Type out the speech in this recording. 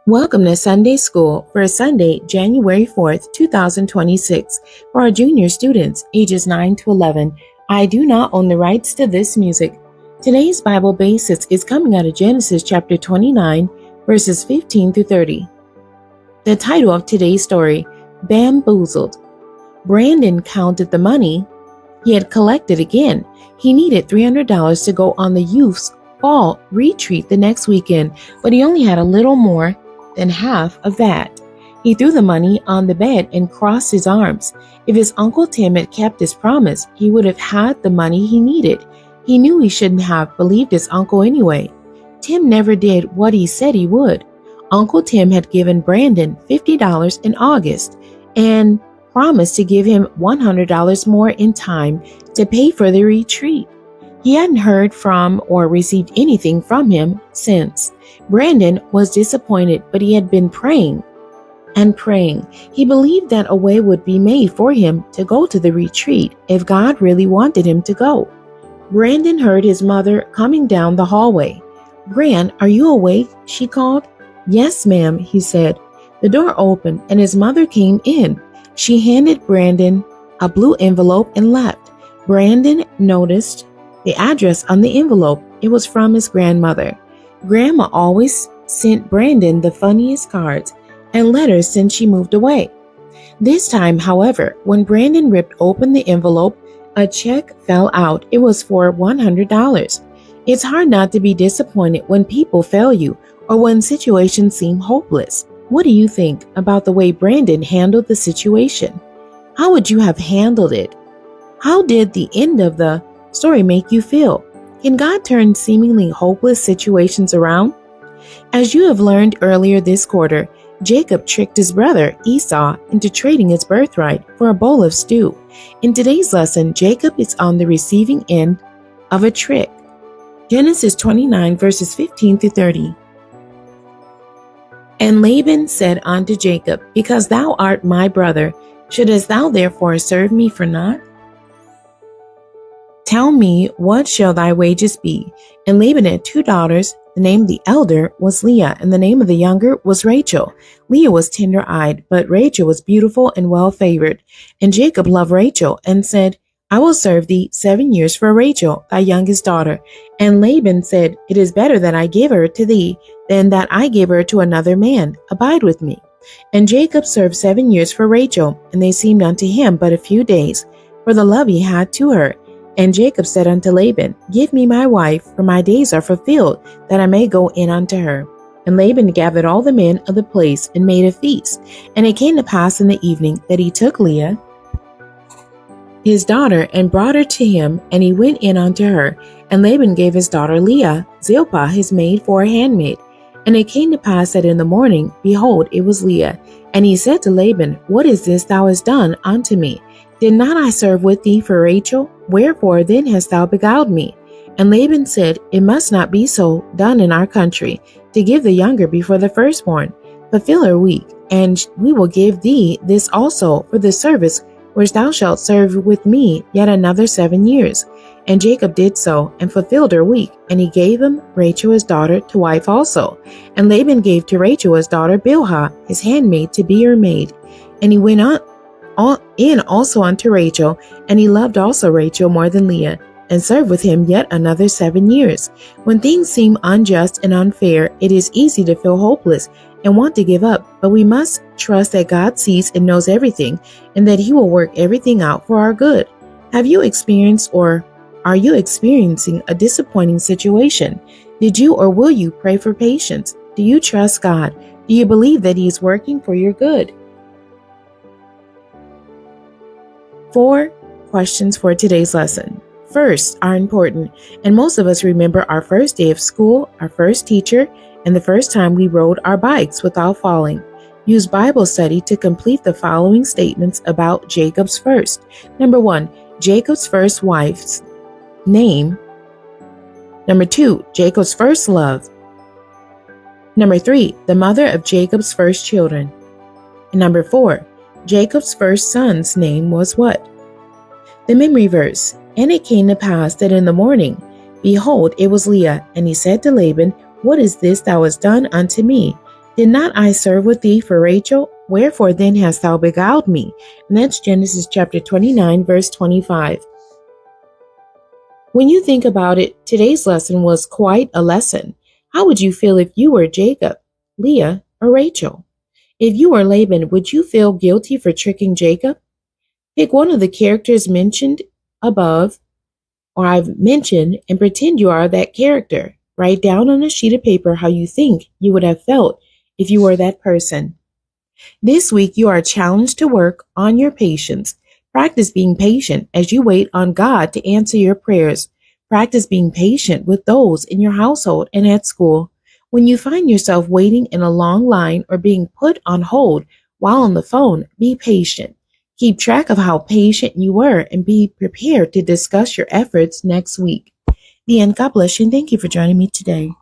Welcome to Sunday School for Sunday, January 4th, 2026. For our junior students, ages 9 to 11, I do not own the rights to this music. Today's Bible basis is coming out of Genesis chapter 29, verses 15 through 30. The title of today's story, Bamboozled. Brandon counted the money he had collected again. He needed $300 to go on the youth's fall retreat the next weekend, but he only had a little more than half of that. He threw the money on the bed and crossed his arms. If his Uncle Tim had kept his promise, he would have had the money he needed. He knew he shouldn't have believed his uncle anyway. Tim never did what he said he would. Uncle Tim had given Brandon $50 in August and promised to give him $100 more in time to pay for the retreat. He hadn't heard from or received anything from him since. Brandon was disappointed, but he had been praying and praying. He believed that a way would be made for him to go to the retreat if God really wanted him to go. Brandon heard his mother coming down the hallway. "Gran, are you awake?" she called. "Yes, ma'am," he said. The door opened and his mother came in. She handed Brandon a blue envelope and left. Brandon noticed the address on the envelope. It was from his grandmother. Grandma always sent Brandon the funniest cards and letters since she moved away. This time, however, when Brandon ripped open the envelope, a check fell out. It was for $100. It's hard not to be disappointed when people fail you or when situations seem hopeless. What do you think about the way Brandon handled the situation? How would you have handled it? How did the end of the story make you feel? Can God turn seemingly hopeless situations around? As you have learned earlier this quarter, Jacob tricked his brother Esau into trading his birthright for a bowl of stew. In today's lesson, Jacob is on the receiving end of a trick. Genesis 29 verses 15 through 30. And Laban said unto Jacob, Because thou art my brother, shouldest thou therefore serve me for naught? Tell me, what shall thy wages be? And Laban had two daughters. The name of the elder was Leah, and the name of the younger was Rachel. Leah was tender-eyed, but Rachel was beautiful and well-favored. And Jacob loved Rachel, and said, I will serve thee 7 years for Rachel, thy youngest daughter. And Laban said, It is better that I give her to thee, than that I give her to another man. Abide with me. And Jacob served 7 years for Rachel, and they seemed unto him but a few days, for the love he had to her. And Jacob said unto Laban, Give me my wife, for my days are fulfilled, that I may go in unto her. And Laban gathered all the men of the place, and made a feast. And it came to pass in the evening that he took Leah, his daughter, and brought her to him, and he went in unto her. And Laban gave his daughter Leah, Zilpah his maid, for a handmaid. And it came to pass that in the morning, behold, it was Leah. And he said to Laban, What is this thou hast done unto me? Did not I serve with thee for Rachel? Wherefore then hast thou beguiled me? And Laban said, It must not be so done in our country, to give the younger before the firstborn. Fulfill her week, and we will give thee this also for the service which thou shalt serve with me yet another 7 years. And Jacob did so, and fulfilled her week, and he gave him Rachel his daughter to wife also. And Laban gave to Rachel his daughter Bilhah his handmaid to be her maid. And he went in also unto Rachel, and he loved also Rachel more than Leah, and served with him yet another 7 years. When things seem unjust and unfair, it is easy to feel hopeless and want to give up, but we must trust that God sees and knows everything, and that he will work everything out for our good. Have you experienced or are you experiencing a disappointing situation? Did you or will you pray for patience? Do you trust God? Do you believe that he is working for your good? 4 questions for today's lesson. First are important, and most of us remember our first day of school, our first teacher, and the first time we rode our bikes without falling. Use Bible study to complete the following statements about Jacob's first. Number 1, Jacob's first wife's name. Number 2, Jacob's first love. Number 3, the mother of Jacob's first children. And number 4, Jacob's first son's name was what? The memory verse. And it came to pass that in the morning, behold, it was Leah. And he said to Laban, What is this thou hast done unto me? Did not I serve with thee for Rachel? Wherefore then hast thou beguiled me? And that's Genesis chapter 29, verse 25. When you think about it, today's lesson was quite a lesson. How would you feel if you were Jacob, Leah, or Rachel? If you were Laban, would you feel guilty for tricking Jacob? Pick one of the characters mentioned above, or I've mentioned, and pretend you are that character. Write down on a sheet of paper how you think you would have felt if you were that person. This week, you are challenged to work on your patience. Practice being patient as you wait on God to answer your prayers. Practice being patient with those in your household and at school. When you find yourself waiting in a long line or being put on hold while on the phone, be patient. Keep track of how patient you were and be prepared to discuss your efforts next week. The end. God bless you and thank you for joining me today.